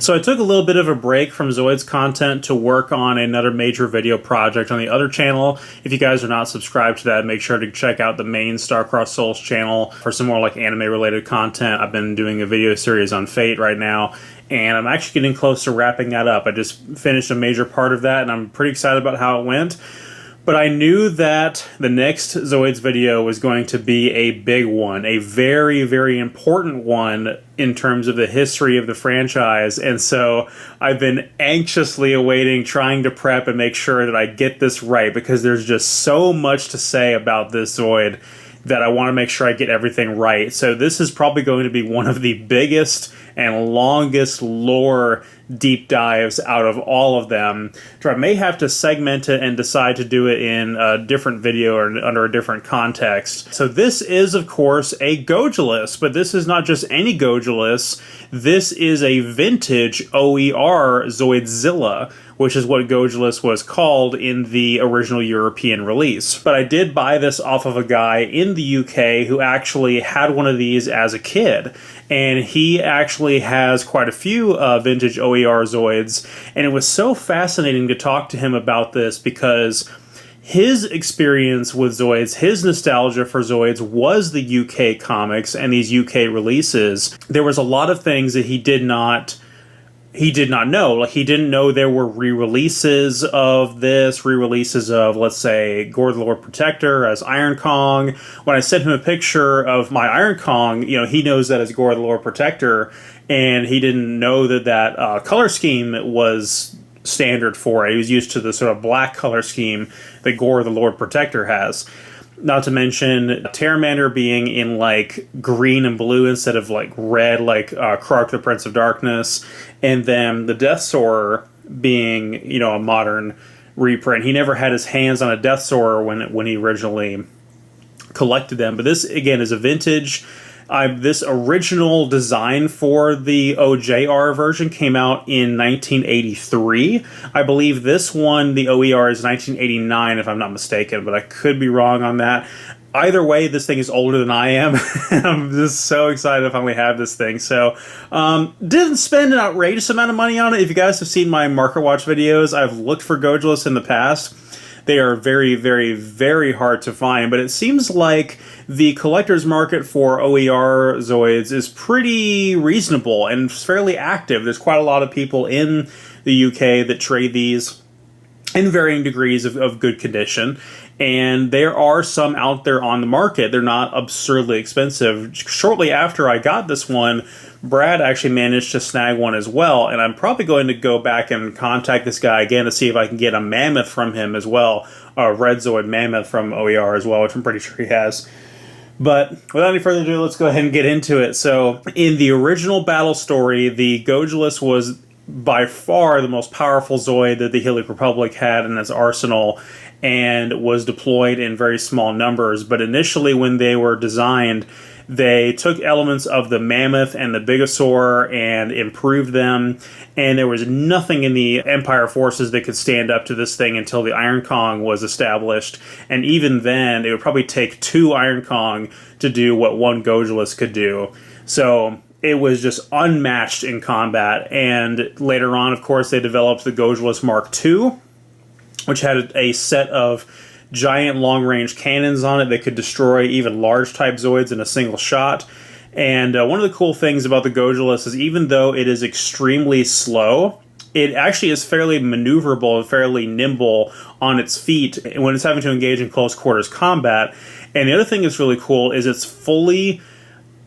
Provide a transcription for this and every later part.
So I took a little bit of a break from Zoids content to work on another major video project on the other channel. If you guys are not subscribed to that, make sure to check out the main Star-Crossed Souls channel for some more like anime related content. I've been doing a video series on Fate right now, and I'm actually getting close to wrapping that up. I just finished a major part of that, and I'm pretty excited about how it went. But I knew that the next Zoids video was going to be a big one, a very, very important one in terms of the history of the franchise. And so I've been anxiously awaiting, trying to prep and make sure that I get this right, because there's just so much to say about this Zoid that I want to make sure I get everything right. So this is probably going to be one of the biggest and longest lore deep dives out of all of them. So I may have to segment it and decide to do it in a different video or under a different context. So this is, of course, a Gojulas, but this is not just any Gojulas. This is a vintage OER Zoidzilla, which is what Gojulas was called in the original European release. But I did buy this off of a guy in the UK who actually had one of these as a kid. And he actually has quite a few vintage OER Zoids. And it was so fascinating to talk to him about this because his experience with Zoids, his nostalgia for Zoids was the UK comics and these UK releases. There was a lot of things that he did not know. Like, he didn't know there were re-releases of this, re-releases of, let's say, Gorr the Lord Protector as Iron Kong. When I sent him a picture of my Iron Kong, you know, he knows that as Gorr the Lord Protector, and he didn't know that that color scheme was standard for it. He was used to the sort of black color scheme that Gorr the Lord Protector has. Not to mention Terramander being in like green and blue instead of like red, like Krark the Prince of Darkness, and then the Death Soarer being, you know, a modern reprint. He never had his hands on a Death Soarer when he originally collected them. But this again is a vintage. This original design for the OJR version came out in 1983. I believe this one, the OER, is 1989, if I'm not mistaken, but I could be wrong on that. Either way, this thing is older than I am. I'm just so excited to finally have this thing. So, didn't spend an outrageous amount of money on it. If you guys have seen my Market Watch videos, I've looked for Gojulas in the past. They are very, very, very hard to find, but it seems like the collector's market for OER Zoids is pretty reasonable and fairly active. There's quite a lot of people in the UK that trade these in varying degrees of good condition, and there are some out there on the market. They're not absurdly expensive. Shortly after I got this one, Brad actually managed to snag one as well, and I'm probably going to go back and contact this guy again to see if I can get a mammoth from him as well, a red Zoid mammoth from OER as well, which I'm pretty sure he has. But without any further ado, let's go ahead and get into it. So, in the original battle story, the Gojulas was by far the most powerful Zoid that the Healing Republic had in its arsenal, and was deployed in very small numbers. But initially, when they were designed, they took elements of the Mammoth and the Bigosaur and improved them, and there was nothing in the Empire forces that could stand up to this thing until the Iron Kong was established. And even then, it would probably take 2 Iron Kong to do what one Gojulas could do. So it was just unmatched in combat. And later on, of course, they developed the Gojulas Mark II, which had a set of giant long-range cannons on it that could destroy even large-type Zoids in a single shot. And one of the cool things about the Gojulas is, even though it is extremely slow, it actually is fairly maneuverable and fairly nimble on its feet when it's having to engage in close-quarters combat. And the other thing that's really cool is it's fully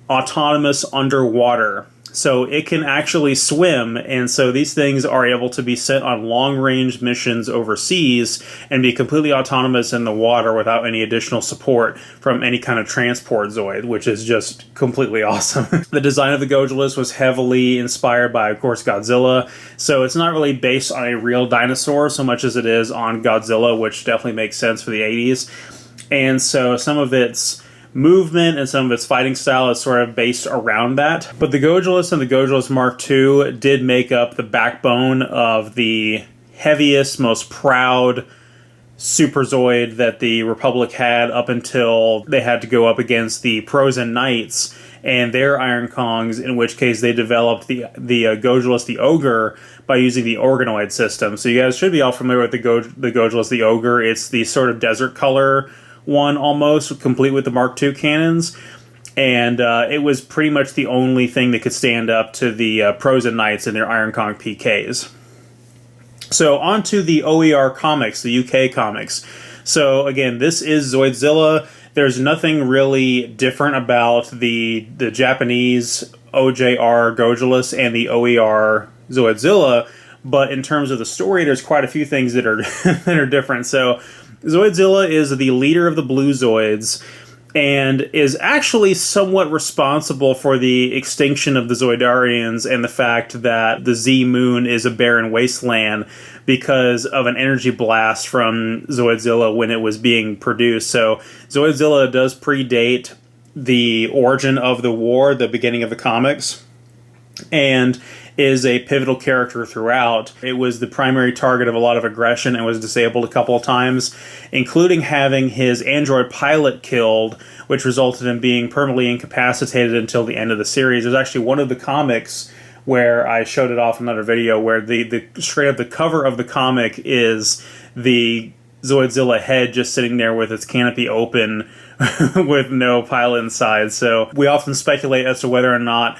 autonomous underwater. So it can actually swim, and so these things are able to be sent on long-range missions overseas and be completely autonomous in the water without any additional support from any kind of transport Zoid, which is just completely awesome. The design of the Gojulas was heavily inspired by, of course, Godzilla, so it's not really based on a real dinosaur so much as it is on Godzilla, which definitely makes sense for the 80s. And so some of its movement and some of its fighting style is sort of based around that. But the Gojulas and the Gojulas Mark II did make up the backbone of the heaviest, most proud Super Zoid that the Republic had up until they had to go up against the Prozen Knights and their Iron Kongs, in which case they developed the Gojulas the Ogre by using the organoid system. So you guys should be all familiar with the Gojulas the Ogre. It's the sort of desert color one almost, complete with the Mark II cannons. And it was pretty much the only thing that could stand up to the Prozen Knights in their Iron Kong PKs. So on to the OER comics, the UK comics. So again, this is Zoidzilla. There's nothing really different about the Japanese OJR Gojulas and the OER Zoidzilla, but in terms of the story, there's quite a few things that are that are different. So Zoidzilla is the leader of the Blue Zoids, and is actually somewhat responsible for the extinction of the Zoidarians and the fact that the Z Moon is a barren wasteland because of an energy blast from Zoidzilla when it was being produced. So Zoidzilla does predate the origin of the war, the beginning of the comics, and is a pivotal character throughout. It was the primary target of a lot of aggression and was disabled a couple of times, including having his android pilot killed, which resulted in being permanently incapacitated until the end of the series. There's actually one of the comics where I showed it off in another video where the straight up the cover of the comic is the Zoidzilla head just sitting there with its canopy open with no pilot inside. So we often speculate as to whether or not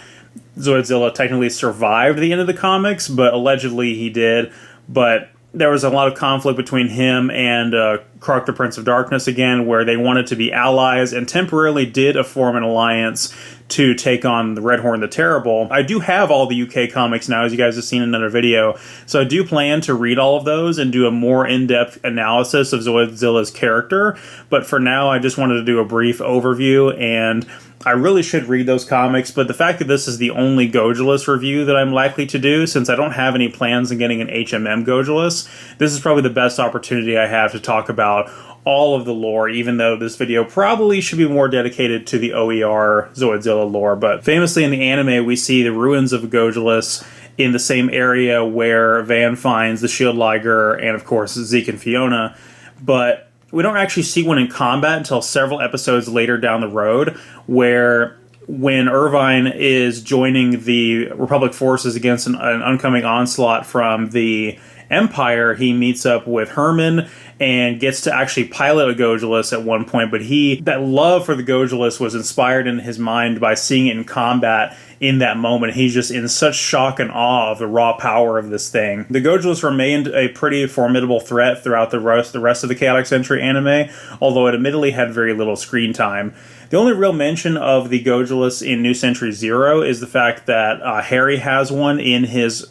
Zoidzilla technically survived the end of the comics, but allegedly he did. But there was a lot of conflict between him and Krark the Prince of Darkness again, where they wanted to be allies and temporarily did form an alliance to take on the Redhorn the Terrible. I do have all the UK comics now, as you guys have seen in another video, so I do plan to read all of those and do a more in-depth analysis of Zoidzilla's character, but for now I just wanted to do a brief overview, and I really should read those comics, but the fact that this is the only Gojulas review that I'm likely to do, since I don't have any plans on getting an HMM Gojulas, this is probably the best opportunity I have to talk about all of the lore, even though this video probably should be more dedicated to the OER Zoidzilla lore. But famously in the anime, we see the ruins of Gojulas in the same area where Van finds the Shield Liger and, of course, Zeke and Fiona. But we don't actually see one in combat until several episodes later down the road, where when Irvine is joining the Republic forces against an oncoming onslaught from the Empire, he meets up with Herman and gets to actually pilot a Gojulus at one point, but that love for the Gojulus was inspired in his mind by seeing it in combat in that moment. He's just in such shock and awe of the raw power of this thing. The Gojulus remained a pretty formidable threat throughout the rest of the Chaotic Century anime, although it admittedly had very little screen time. The only real mention of the Gojulus in New Century Zero is the fact that Harry has one in his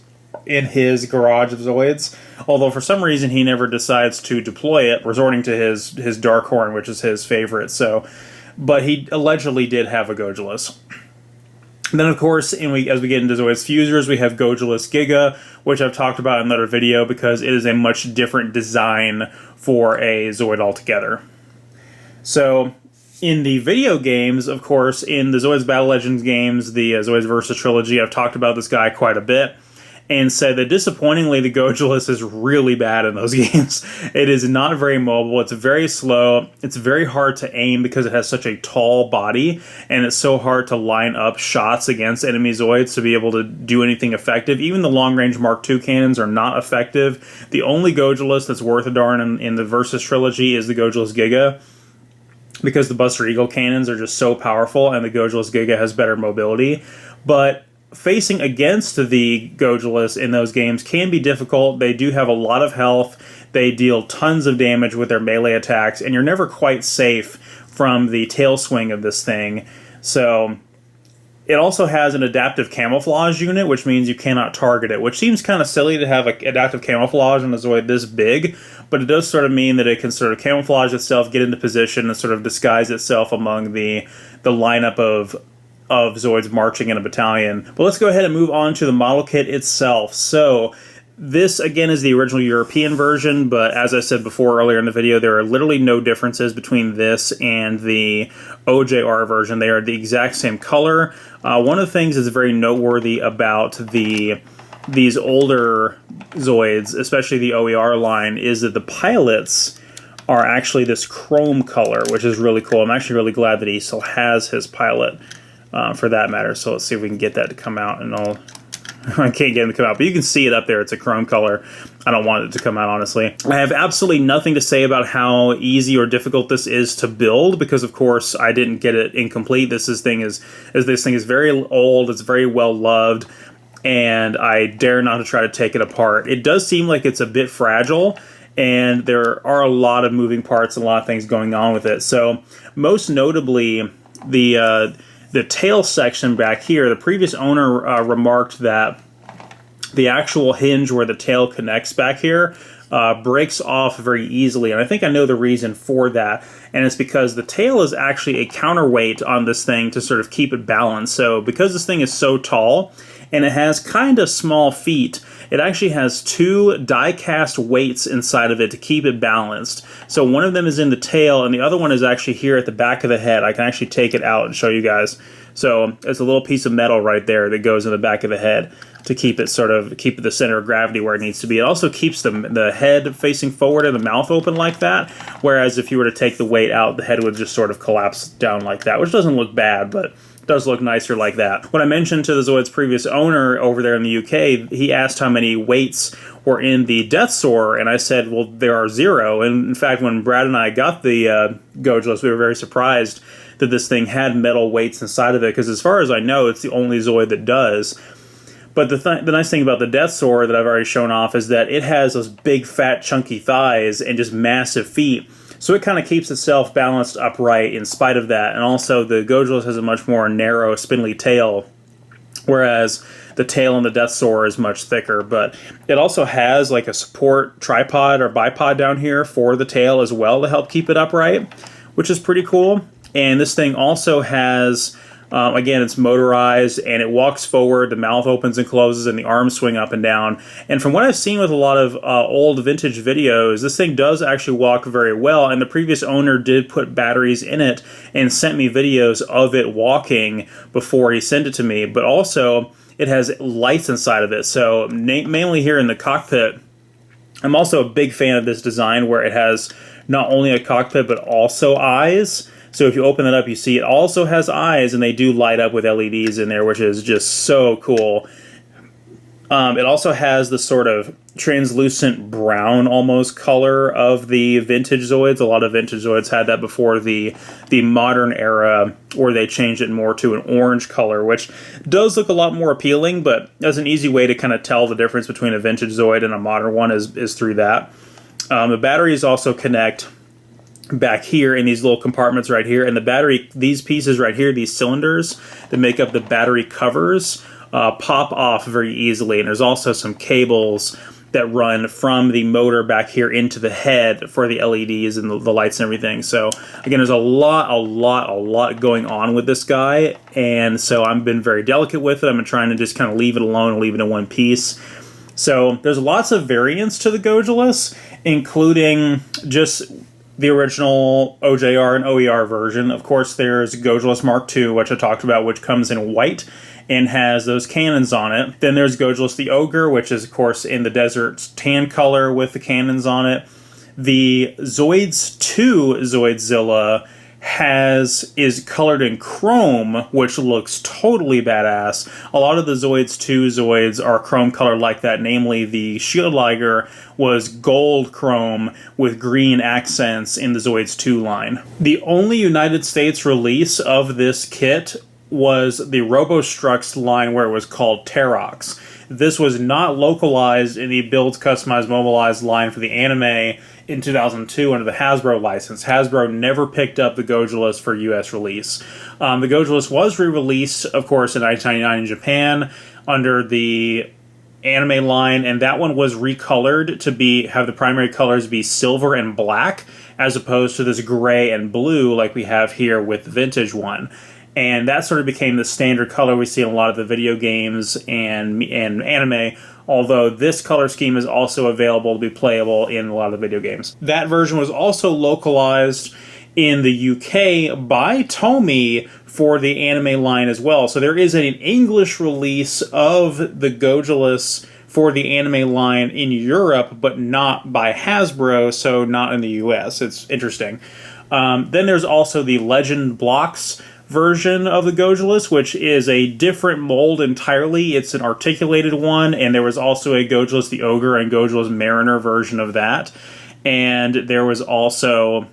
garage of Zoids, although for some reason he never decides to deploy it, resorting to his Darkhorn, which is his favorite. But he allegedly did have a Gojulus. And then, of course, as we get into Zoids Fusers, we have Gojulus Giga, which I've talked about in another video because it is a much different design for a Zoid altogether. So in the video games, of course, in the Zoids Battle Legends games, the Zoids Versus Trilogy, I've talked about this guy quite a bit, and said that disappointingly the Gojulus is really bad in those games. It is not very mobile, it's very slow, it's very hard to aim because it has such a tall body, and it's so hard to line up shots against enemy Zoids to be able to do anything effective. Even the long-range Mark II cannons are not effective. The only Gojulus that's worth a darn in the Versus Trilogy is the Gojulus Giga, because the Buster Eagle cannons are just so powerful, and the Gojulus Giga has better mobility. But facing against the Gojulus in those games can be difficult. They do have a lot of health. They deal tons of damage with their melee attacks, and you're never quite safe from the tail swing of this thing. So it also has an adaptive camouflage unit, which means you cannot target it, which seems kind of silly to have adaptive camouflage on a Zoid this big, but it does sort of mean that it can sort of camouflage itself, get into position, and sort of disguise itself among the lineup of Zoids marching in a battalion. But let's go ahead and move on to the model kit itself. So this, again, is the original European version, but as I said before earlier in the video, there are literally no differences between this and the OJR version. They are the exact same color. One of the things that's very noteworthy about these older Zoids, especially the OER line, is that the pilots are actually this chrome color, which is really cool. I'm actually really glad that he still has his pilot. for that matter. So let's see if we can get that to come out, and I can't get it to come out, but you can see it up there. It's a chrome color. I don't want it to come out, honestly. I have absolutely nothing to say about how easy or difficult this is to build, because of course I didn't get it incomplete. This thing is very old. It's very well loved, and I dare not to try to take it apart. It does seem like it's a bit fragile, and there are a lot of moving parts and a lot of things going on with it. So most notably, the tail section back here, the previous owner remarked that the actual hinge where the tail connects back here breaks off very easily. And I think I know the reason for that. And it's because the tail is actually a counterweight on this thing to sort of keep it balanced. So because this thing is so tall and it has kind of small feet, it actually has two die-cast weights inside of it to keep it balanced. So one of them is in the tail, and the other one is actually here at the back of the head. I can actually take it out and show you guys. So it's a little piece of metal right there that goes in the back of the head to keep it keep the center of gravity where it needs to be. It also keeps the head facing forward and the mouth open like that, whereas if you were to take the weight out, the head would just sort of collapse down like that, which doesn't look bad, but does look nicer like that. When I mentioned to the Zoids' previous owner over there in the UK, he asked how many weights were in the Death Soar, and I said, well, there are 0. And in fact, when Brad and I got the Gojulas, we were very surprised that this thing had metal weights inside of it, because as far as I know, it's the only Zoid that does. But the nice thing about the Death Soar that I've already shown off is that it has those big, fat, chunky thighs and just massive feet. So it kind of keeps itself balanced upright in spite of that. And also the Gojulas has a much more narrow, spindly tail, whereas the tail on the Death Soar is much thicker. But it also has like a support tripod or bipod down here for the tail as well to help keep it upright, which is pretty cool. And this thing also has, again, it's motorized, and it walks forward, the mouth opens and closes, and the arms swing up and down. And from what I've seen with a lot of old vintage videos, this thing does actually walk very well, and the previous owner did put batteries in it and sent me videos of it walking before he sent it to me. But also, it has lights inside of it, so mainly here in the cockpit. I'm also a big fan of this design where it has not only a cockpit but also eyes. So if you open it up, you see it also has eyes, and they do light up with LEDs in there, which is just so cool. It also has the sort of translucent brown almost color of the vintage Zoids. A lot of vintage Zoids had that before the modern era, where they changed it more to an orange color, which does look a lot more appealing, but as an easy way to kind of tell the difference between a vintage Zoid and a modern one is through that. The batteries also connect back here in these little compartments right here, and the battery, these pieces right here, these cylinders that make up the battery covers, pop off very easily. And there's also some cables that run from the motor back here into the head for the LEDs and the lights and everything. So again, there's a lot going on with this guy, and so I've been very delicate with it. I'm trying to just kind of leave it alone and leave it in one piece. So there's lots of variants to the Gojulas, including just the original OJR and OER version. Of course, there's Gojulas Mark II, which I talked about, which comes in white and has those cannons on it. Then there's Gojulus the Ogre, which is, of course, in the desert tan color with the cannons on it. The Zoids 2 Zoidzilla is colored in chrome, which looks totally badass. A lot of the Zoids 2 Zoids are chrome colored like that, namely the Shield Liger was gold chrome with green accents in the Zoids 2 line. The only United States release of this kit was the RoboStrux line, where it was called Terox. This was not localized in the Build, Customize, Mobilize line for the anime in 2002 under the Hasbro license. Hasbro never picked up the Gojulas for US release. The Gojulus was re-released, of course, in 1999 in Japan under the anime line, and that one was recolored to have the primary colors be silver and black, as opposed to this gray and blue like we have here with the vintage one. And that sort of became the standard color we see in a lot of the video games and anime, although this color scheme is also available to be playable in a lot of the video games. That version was also localized in the UK by Tomy for the anime line as well. So there is an English release of the Gojulas for the anime line in Europe, but not by Hasbro, so not in the US. It's interesting. Then there's also the Legend blocks version of the Gojulas, which is a different mold entirely. It's an articulated one, and there was also a Gojulus the Ogre and Gojulus Mariner version of that. And there was also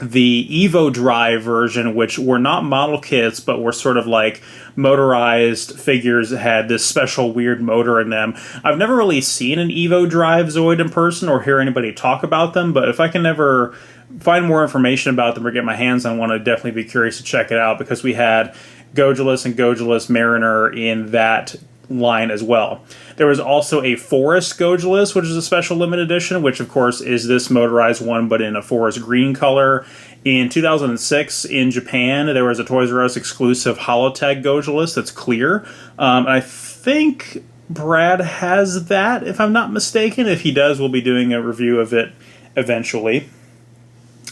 the Evo Drive version, which were not model kits, but were sort of like motorized figures that had this special weird motor in them. I've never really seen an Evo Drive Zoid in person or hear anybody talk about them, but if I can ever find more information about them or get my hands on one, I'd definitely be curious to check it out, because we had Gojulus and Gojulus Mariner in that line as well. There was also a Forest Gojulus, which is a special limited edition, which of course is this motorized one, but in a forest green color. In 2006 in Japan, there was a Toys R Us exclusive Holotech Gojulus that's clear. I think Brad has that, if I'm not mistaken. If he does, we'll be doing a review of it eventually.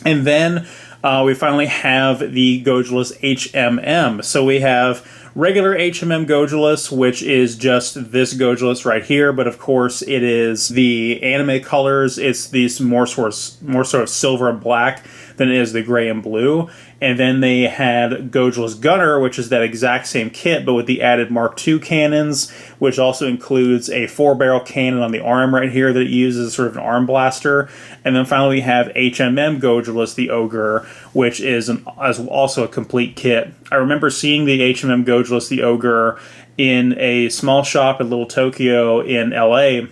And then we finally have the Gojulus HMM. So we have regular HMM Gojulus, which is just this Gojulus right here, but of course it is the anime colors. It's these more sort of silver and black than it is the gray and blue. And then they had Gojulus Gunner, which is that exact same kit, but with the added Mark II cannons, which also includes a 4-barrel cannon on the arm right here that it uses as sort of an arm blaster. And then finally we have HMM Gojulus the Ogre, which is also a complete kit. I remember seeing the HMM Gojulus the Ogre in a small shop in Little Tokyo in LA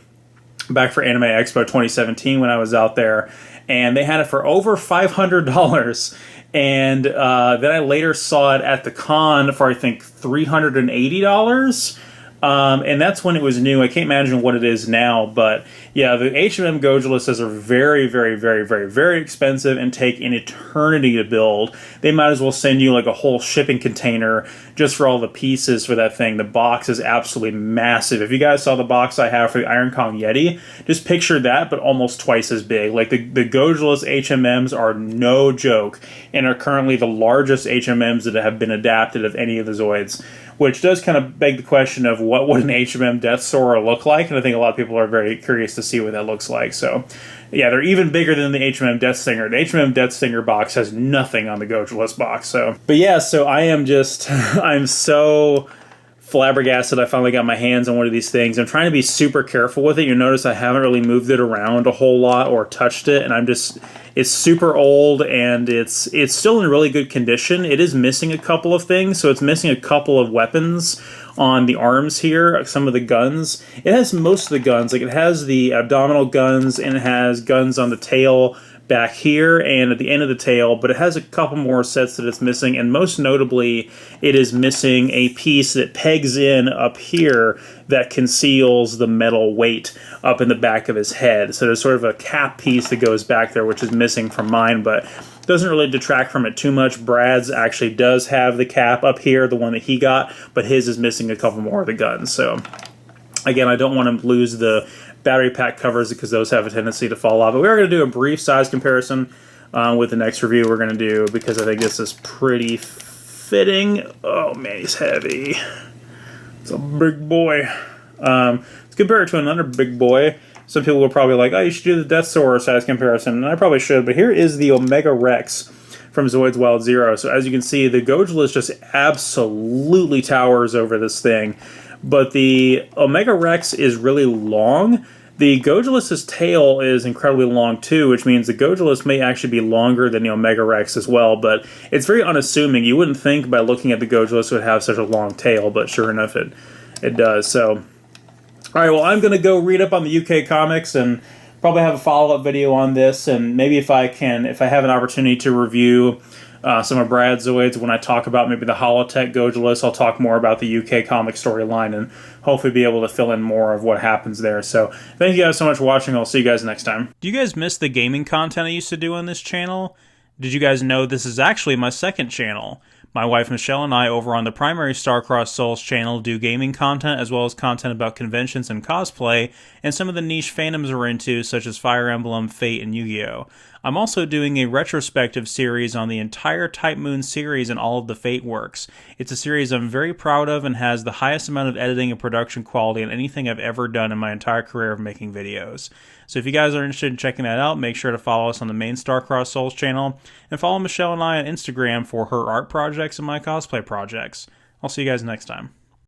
back for Anime Expo 2017 when I was out there, and they had it for over $500. And then I later saw it at the con for, I think, $380. And that's when it was new. I can't imagine what it is now, but yeah, the HMM Gojuluses are very, very, very, very, very expensive and take an eternity to build. They might as well send you like a whole shipping container just for all the pieces for that thing. The box is absolutely massive. If you guys saw the box I have for the Iron Kong Yeti, just picture that, but almost twice as big. Like the Gojulus HMMs are no joke and are currently the largest HMMs that have been adapted of any of the Zoids, which does kind of beg the question of what would an HMM Death Soarer look like, and I think a lot of people are very curious to see what that looks like. So, yeah, they're even bigger than the HMM Death Stinger. The HMM Death Stinger box has nothing on the Gojulus box. So, but yeah, so I am just, I'm so flabbergasted I finally got my hands on one of these things. I'm trying to be super careful with it. You'll notice I haven't really moved it around a whole lot or touched it, and I'm just, it's super old, and it's still in really good condition. It is missing a couple of things, so it's missing a couple of weapons on the arms here, some of the guns. It has most of the guns, like it has the abdominal guns, and it has guns on the tail back here and at the end of the tail, but it has a couple more sets that it's missing, and most notably, it is missing a piece that pegs in up here that conceals the metal weight up in the back of his head. So there's sort of a cap piece that goes back there, which is missing from mine, but doesn't really detract from it too much. Brad's actually does have the cap up here, the one that he got, but his is missing a couple more of the guns. So again, I don't want to lose the battery pack covers because those have a tendency to fall off. But we are going to do a brief size comparison with the next review we're going to do, because I think this is pretty fitting. Oh man, he's heavy. It's a big boy. Let's compare it to another big boy. Some people will probably like, oh, you should do the Death Soarer size comparison, and I probably should, but here is the Omega Rex from Zoids Wild Zero. So as you can see, the Gojulus just absolutely towers over this thing, but the Omega Rex is really long. The Gojulus's tail is incredibly long too, which means the Gojulus may actually be longer than the Omega Rex as well, but it's very unassuming. You wouldn't think by looking at the Gojulus it would have such a long tail, but sure enough it does. So, alright, well, I'm going to go read up on the UK comics and probably have a follow-up video on this, and maybe if I have an opportunity to review some of Brad's Zoids when I talk about maybe the Holotech Gojulus, I'll talk more about the UK comic storyline and hopefully be able to fill in more of what happens there. So thank you guys so much for watching. I'll see you guys next time. Do you guys miss the gaming content I used to do on this channel? Did you guys know this is actually my second channel? My wife Michelle and I over on the primary Star-Crossed Souls channel do gaming content as well as content about conventions and cosplay and some of the niche fandoms we're into, such as Fire Emblem, Fate, and Yu-Gi-Oh! I'm also doing a retrospective series on the entire Type Moon series and all of the Fate works. It's a series I'm very proud of and has the highest amount of editing and production quality in anything I've ever done in my entire career of making videos. So if you guys are interested in checking that out, make sure to follow us on the main Star-Crossed Souls channel, and follow Michelle and I on Instagram for her art projects and my cosplay projects. I'll see you guys next time.